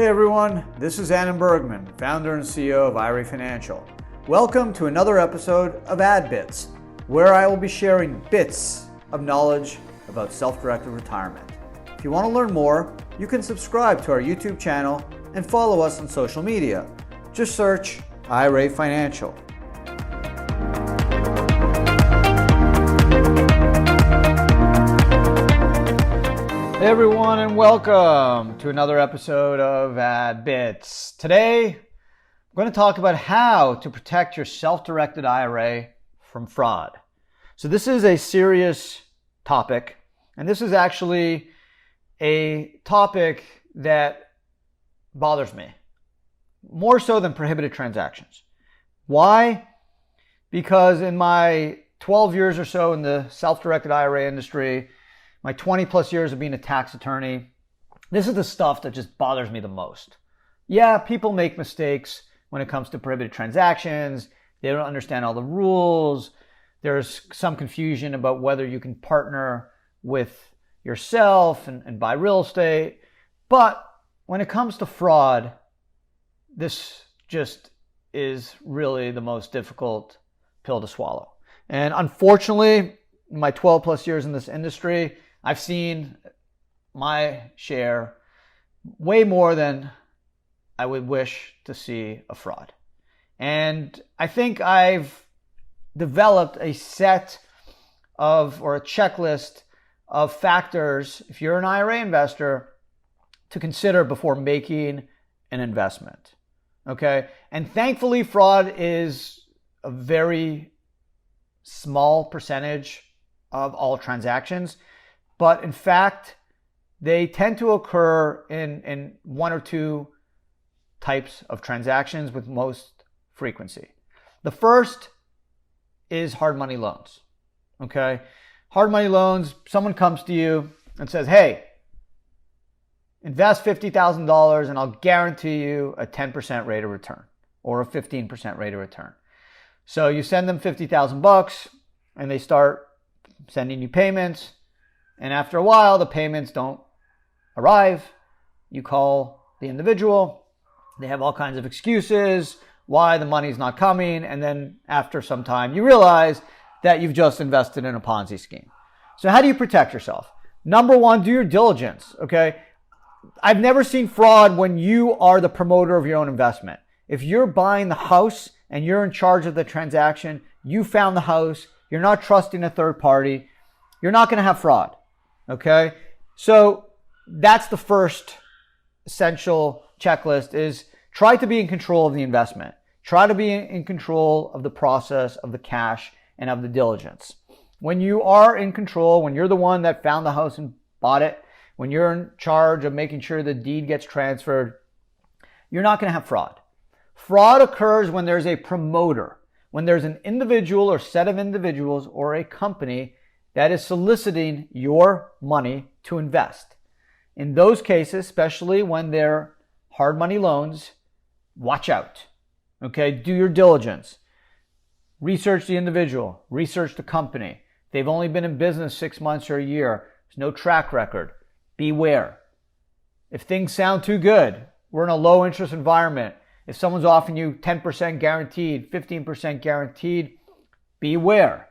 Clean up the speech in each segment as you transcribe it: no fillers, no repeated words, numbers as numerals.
Hey everyone, this is Bergman, founder and CEO of IRA Financial. Welcome to another episode of Ad Bits, where I will be sharing bits of knowledge about self-directed retirement. If you want to learn more, you can subscribe to our YouTube channel and follow us on social media. Just search IRA Financial. Hey everyone, and welcome to another episode of Ad Bits. Today, I'm going to talk about how to protect your self-directed IRA from fraud. So this is a serious topic, and this is actually a topic that bothers me, more so than prohibited transactions. Why? Because in my 12 years or so in the self-directed IRA industry, my 20 plus years of being a tax attorney, this is the stuff that just bothers me the most. Yeah, people make mistakes when it comes to prohibited transactions. They don't understand all the rules. There's some confusion about whether you can partner with yourself and buy real estate. But when it comes to fraud, this just is really the most difficult pill to swallow. And unfortunately, in my 12 plus years in this industry, I've seen my share way more than I would wish to see a fraud. And I think I've developed a set of, or a checklist of factors, if you're an IRA investor, to consider before making an investment. Okay? And thankfully, fraud is a very small percentage of all transactions. But in fact, they tend to occur in one or two types of transactions with most frequency. The first is hard money loans. Okay? Hard money loans, someone comes to you and says, hey, invest $50,000 and I'll guarantee you a 10% rate of return or a 15% rate of return. So you send them $50,000 and they start sending you payments. And after a while, the payments don't arrive. You call the individual. They have all kinds of excuses why the money's not coming. And then after some time, you realize that you've just invested in a Ponzi scheme. So how do you protect yourself? Number one, do your diligence, okay? I've never seen fraud when you are the promoter of your own investment. If you're buying the house and you're in charge of the transaction, you found the house, you're not trusting a third party, you're not going to have fraud. Okay, so that's the first essential checklist is try to be in control of the investment. Try to be in control of the process of the cash and of the diligence. When you are in control, when you're the one that found the house and bought it, when you're in charge of making sure the deed gets transferred, you're not going to have fraud. Fraud occurs when there's a promoter, when there's an individual or set of individuals or a company that is soliciting your money to invest. In those cases, especially when they're hard money loans, watch out. Okay, do your diligence. Research the individual, research the company. They've only been in business 6 months or a year. There's no track record. Beware. If things sound too good, we're in a low interest environment. If someone's offering you 10% guaranteed, 15% guaranteed, beware.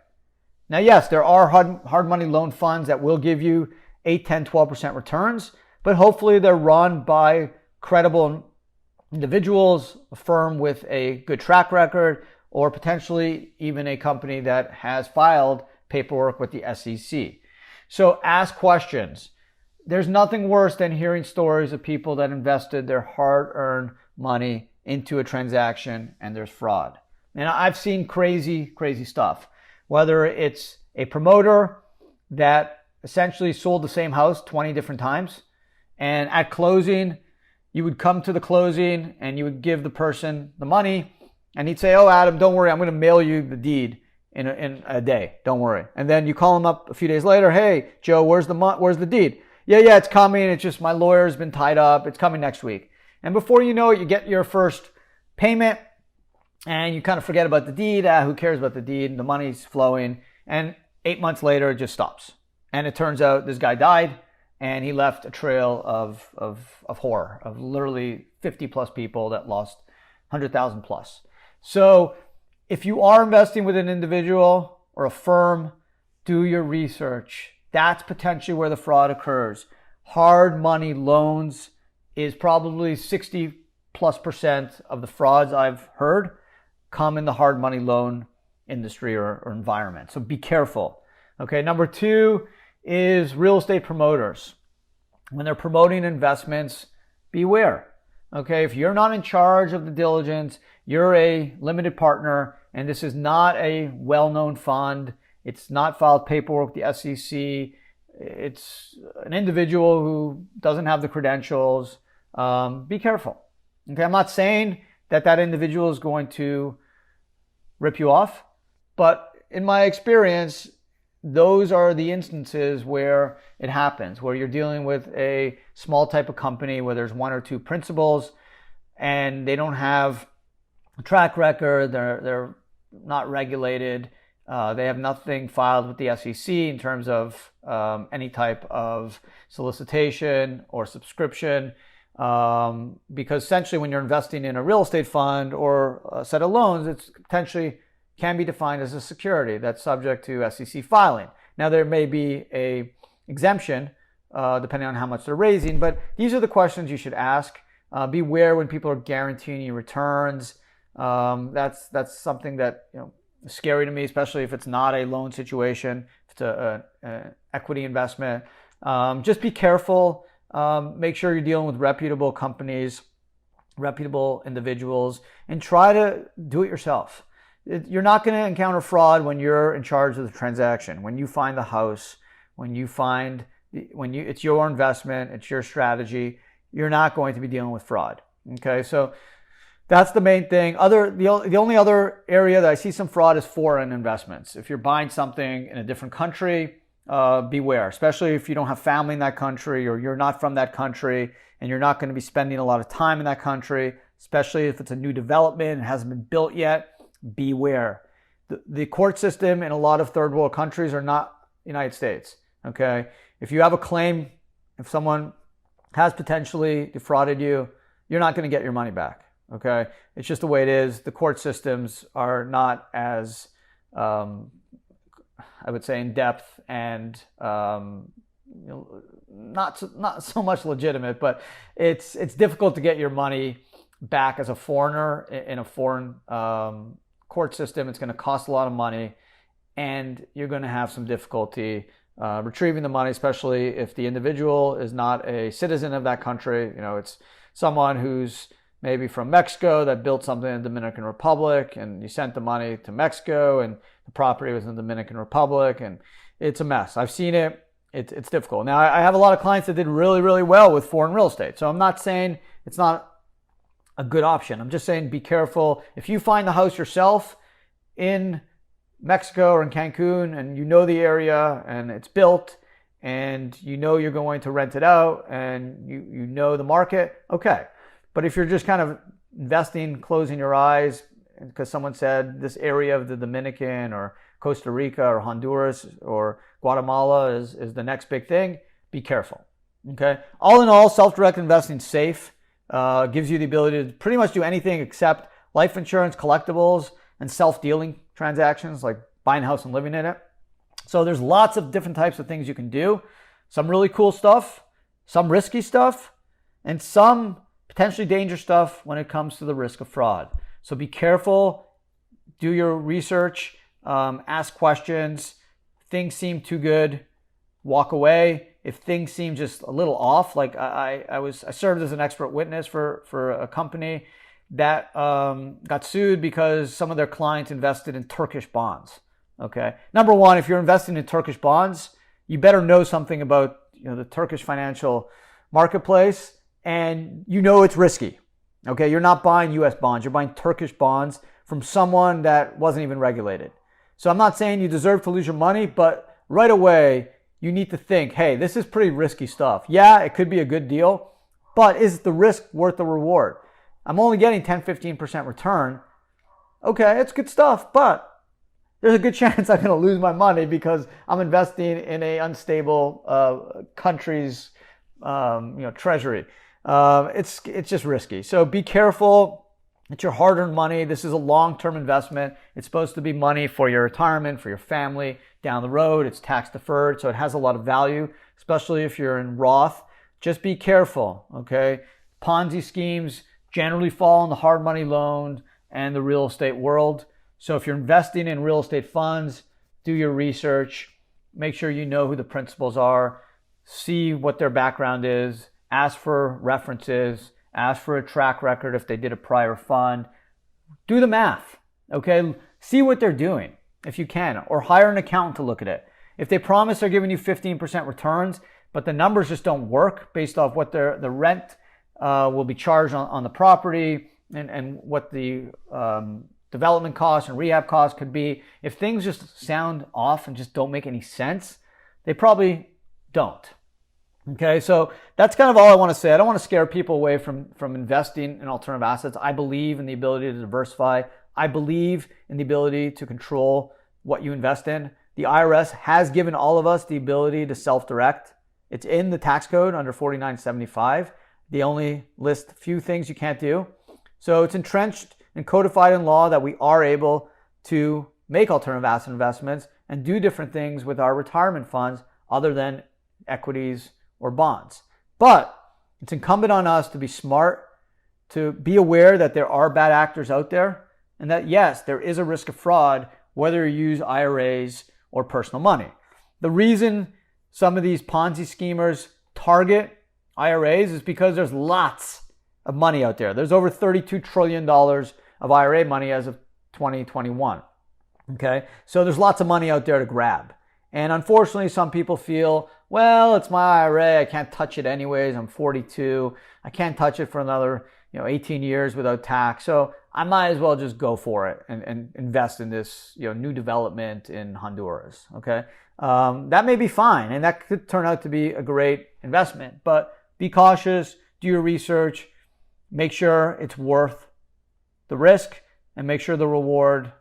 Now, yes, there are hard money loan funds that will give you 8, 10, 12% returns, but hopefully they're run by credible individuals, a firm with a good track record, or potentially even a company that has filed paperwork with the SEC. So ask questions. There's nothing worse than hearing stories of people that invested their hard-earned money into a transaction and there's fraud. And I've seen crazy, crazy stuff. Whether it's a promoter that essentially sold the same house 20 different times, and at closing, you would come to the closing and you would give the person the money, and he'd say, oh, Adam, don't worry, I'm going to mail you the deed in a day. Don't worry. And then you call him up a few days later, hey, Joe, where's the deed? Yeah, it's coming. It's just my lawyer's been tied up. It's coming next week. And before you know it, you get your first payment, and you kind of forget about the deed. Who cares about the deed? The money's flowing. And 8 months later, it just stops. And it turns out this guy died and he left a trail of horror, of literally 50 plus people that lost 100,000 plus. So if you are investing with an individual or a firm, do your research. That's potentially where the fraud occurs. Hard money loans is probably 60+% of the frauds I've heard come in the hard money loan industry or environment. So be careful. Okay, number 2 is real estate promoters. When they're promoting investments, beware. Okay, if you're not in charge of the diligence, you're a limited partner, and this is not a well-known fund. It's not filed paperwork with the SEC. It's an individual who doesn't have the credentials. Be careful. Okay, I'm not saying that individual is going to rip you off, but in my experience, those are the instances where it happens, where you're dealing with a small type of company where there's 1 or 2 principals and they don't have a track record, they're not regulated, they have nothing filed with the SEC in terms of any type of solicitation or subscription, because essentially when you're investing in a real estate fund or a set of loans, it's potentially can be defined as a security that's subject to SEC filing. Now, there may be a exemption depending on how much they're raising, but these are the questions you should ask. Beware when people are guaranteeing you returns. That's something that is scary to me, especially if it's not a loan situation, if it's an equity investment. Just be careful. Make sure you're dealing with reputable companies, reputable individuals, and try to do it yourself. You're not going to encounter fraud when you're in charge of the transaction. When you find the house, it's your investment, it's your strategy, you're not going to be dealing with fraud. Okay, so that's the main thing. The only other area that I see some fraud is foreign investments. If you're buying something in a different country, beware, especially if you don't have family in that country or you're not from that country and you're not going to be spending a lot of time in that country, especially if it's a new development and hasn't been built yet. Beware. The court system in a lot of third world countries are not United States. Okay, if you have a claim, if someone has potentially defrauded you, you're not going to get your money back. Okay, it's just the way it is. The court systems are not as I would say in depth and not so much legitimate, but it's difficult to get your money back as a foreigner in a foreign court system. It's going to cost a lot of money, and you're going to have some difficulty retrieving the money, especially if the individual is not a citizen of that country. It's someone who's maybe from Mexico that built something in the Dominican Republic, and you sent the money to Mexico, and the property was in the Dominican Republic, and it's a mess. I've seen it. It's difficult. Now, I have a lot of clients that did really, really well with foreign real estate, so I'm not saying it's not a good option. I'm just saying be careful. If you find the house yourself in Mexico or in Cancun and you know the area and it's built and you're going to rent it out and you know the market, okay. But if you're just kind of investing, closing your eyes because someone said this area of the Dominican or Costa Rica or Honduras or Guatemala is the next big thing, be careful. Okay. All in all, self-directed investing is safe. Gives you the ability to pretty much do anything except life insurance, collectibles, and self-dealing transactions like buying a house and living in it. So there's lots of different types of things you can do. Some really cool stuff, some risky stuff, and some potentially dangerous stuff when it comes to the risk of fraud. So be careful, do your research, ask questions. If things seem too good, walk away. If things seem just a little off, like I served as an expert witness for a company that got sued because some of their clients invested in Turkish bonds. Okay, number one, if you're investing in Turkish bonds, you better know something about the Turkish financial marketplace, and it's risky. Okay, you're not buying U.S. bonds, you're buying Turkish bonds from someone that wasn't even regulated. So I'm not saying you deserve to lose your money, but right away, you need to think, hey, this is pretty risky stuff. Yeah, it could be a good deal, but is the risk worth the reward? I'm only getting 10-15% return. Okay, it's good stuff, but there's a good chance I'm going to lose my money because I'm investing in a unstable country's treasury. It's just risky. So be careful. It's your hard-earned money. This is a long-term investment. It's supposed to be money for your retirement, for your family down the road. It's tax-deferred, so it has a lot of value, especially if you're in Roth. Just be careful, okay? Ponzi schemes generally fall in the hard money loan and the real estate world. So if you're investing in real estate funds, do your research. Make sure you know who the principals are. See what their background is. Ask for references. Ask for a track record if they did a prior fund. Do the math, okay? See what they're doing if you can, or hire an accountant to look at it. If they promise they're giving you 15% returns, but the numbers just don't work based off what the rent will be charged on the property and what the development costs and rehab costs could be. If things just sound off and just don't make any sense, they probably don't. Okay, so that's kind of all I want to say. I don't want to scare people away from investing in alternative assets. I believe in the ability to diversify. I believe in the ability to control what you invest in. The IRS has given all of us the ability to self-direct. It's in the tax code under 4975. They only list a few things you can't do. So it's entrenched and codified in law that we are able to make alternative asset investments and do different things with our retirement funds other than equities or bonds. But it's incumbent on us to be smart, to be aware that there are bad actors out there, and that yes, there is a risk of fraud whether you use IRAs or personal money. The reason some of these Ponzi schemers target IRAs is because there's lots of money out there. There's over $32 trillion of IRA money as of 2021. Okay, so there's lots of money out there to grab. And unfortunately, some people feel, well, it's my IRA. I can't touch it anyways. I'm 42. I can't touch it for another 18 years without tax. So I might as well just go for it and invest in this new development in Honduras. Okay, that may be fine, and that could turn out to be a great investment. But be cautious. Do your research. Make sure it's worth the risk, and make sure the reward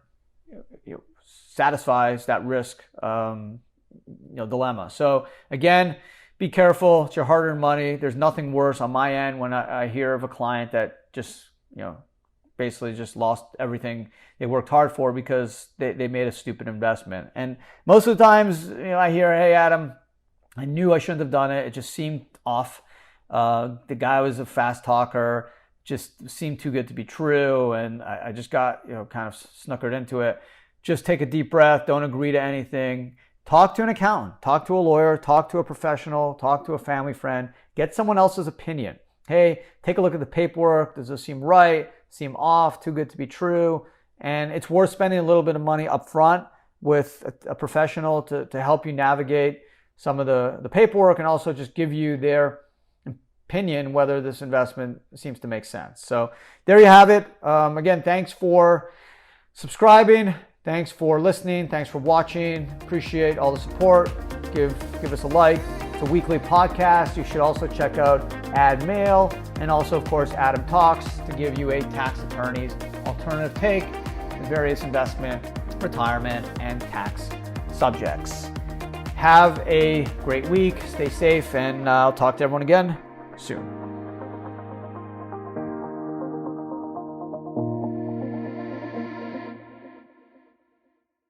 satisfies that risk dilemma. So again, be careful. It's your hard-earned money. There's nothing worse on my end when I hear of a client that just basically just lost everything they worked hard for because they made a stupid investment. And most of the times I hear, hey Adam, I knew I shouldn't have done it. It just seemed off. The guy was a fast talker, just seemed too good to be true, and I just got kind of snookered into it. Just take a deep breath. Don't agree to anything. Talk to an accountant. Talk to a lawyer. Talk to a professional. Talk to a family friend. Get someone else's opinion. Hey, take a look at the paperwork. Does this seem right? Seem off? Too good to be true? And it's worth spending a little bit of money up front with a professional to help you navigate some of the paperwork and also just give you their opinion whether this investment seems to make sense. So there you have it. Again, thanks for subscribing. Thanks for listening. Thanks for watching. Appreciate all the support. Give us a like. It's a weekly podcast. You should also check out Ad Mail and also, of course, Adam Talks to give you a tax attorney's alternative take in various investment, retirement, and tax subjects. Have a great week. Stay safe, and I'll talk to everyone again soon.